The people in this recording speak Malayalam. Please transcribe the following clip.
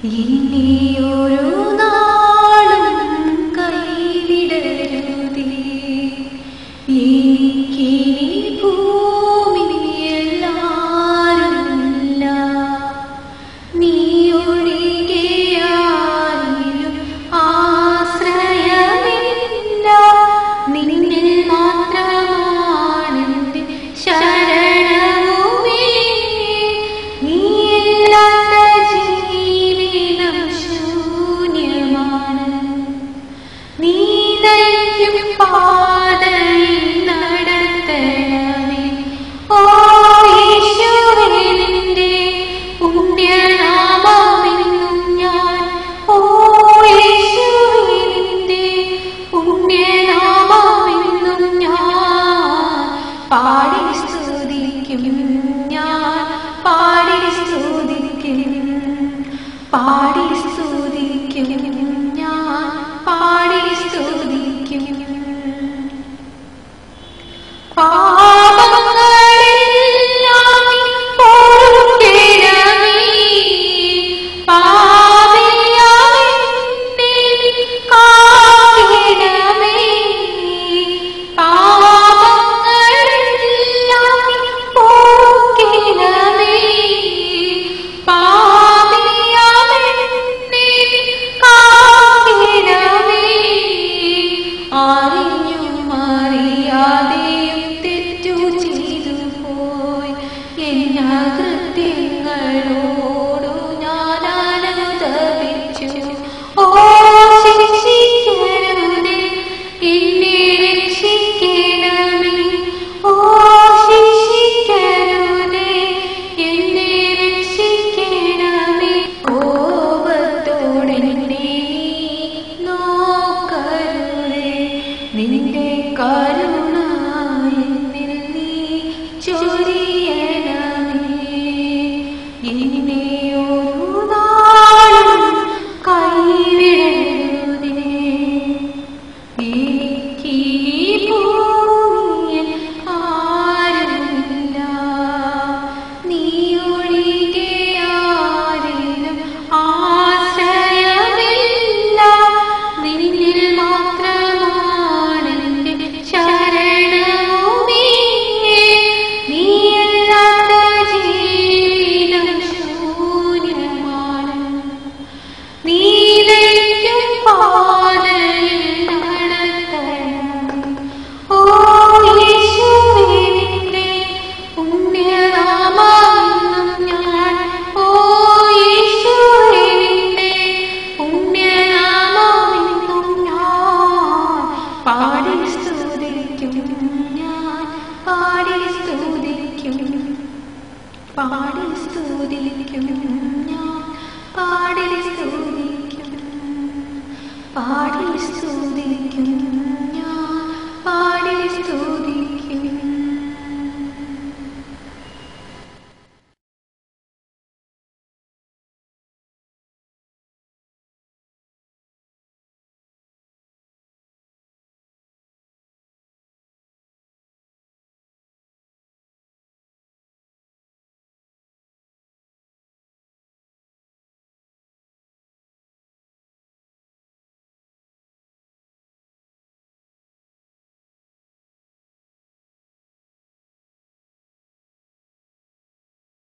ഇനിയൊരു നാളും കൈവിടരുതേ. എനിക്കിനി ഭൂമിയിൽ ആരുമില്ല, നീ ഒഴികെ ആരിലും ആശ്രയമില്ല. നിന്നിൽ മാത്രമാണെന്റെ ശരണവുമേ. നീയില്ലാത്ത ജീവിതം ശൂന്യമാണ്. നീ നയിക്കും പാതയിൽ നടത്തണമേ. ഓ യേശുവേ, നിന്റെ പുണ്യനാമമെന്നും ഞാൻ, ഓ യേശുവേ, നിന്റെ പുണ്യനാമമെന്നും ഞാൻ പാടി സ്തുതിക്കും. ഞാൻ പാടി സ്തുതിക്കും, പാടി സ്തുതിക്കും. ഞാൻ പാടി സ്തുതിക്കും. പാപങ്ങളെല്ലാം നീ പൊറുക്കണമേ. പാപിയായ എന്നെ നീ കാക്കണമേ. പാപങ്ങളെല്ലാം നീ പൊറുക്കണമേ. പാപിയായ എന്നെ നീ കാക്കണമേ. അറിഞ്ഞും അറിയാതെയും തെറ്റു ചെയ്തു പോയി എന്ന കൃത്യങ്ങളോടു ഞാൻ അനുതപിച്ചു. ഓ ശിക്ഷിക്കരുതേ, എന്നെ രക്ഷിക്കണമേ. ഓ ശിക്ഷിക്കരുതേ, എന്നെ രക്ഷിക്കണമേ. കോപത്തോടെ നീ നോക്കരുതേ, നിന്റെ കരുണ എന്നിൽ നീ ചൊരിയണമേ. ഇനിയൊരു നാളും കൈവിടരുതേ. എനിക്കീ ഭൂമിയിൽ ആരുമില്ല, നീ ഒഴികെ ആരിലും ആശ്രയമില്ല. നിന്നിൽ മാത്രമാണെന്റെ ശരണവുമേ. നീയില്ലാത്ത ജീവിതം ശൂന്യമാണ്. നീ നയിക്കും പാതയിൽ നടത്തണമേ. ഓ യേശുവേ, നിന്റെ പുണ്യനാമമെന്നും ഞാൻ, ഓ യേശുവേ, നിന്റെ പുണ്യനാമമെന്നും ഞാൻ പാടി സ്തുതിക്കും. ഞാൻ പാടി സ്തുതിക്കും, പാടി സ്തുതിക്കും. ഞാൻ പാടി സ്തുതിക്കും, പാടി സ്തുതിക്കും.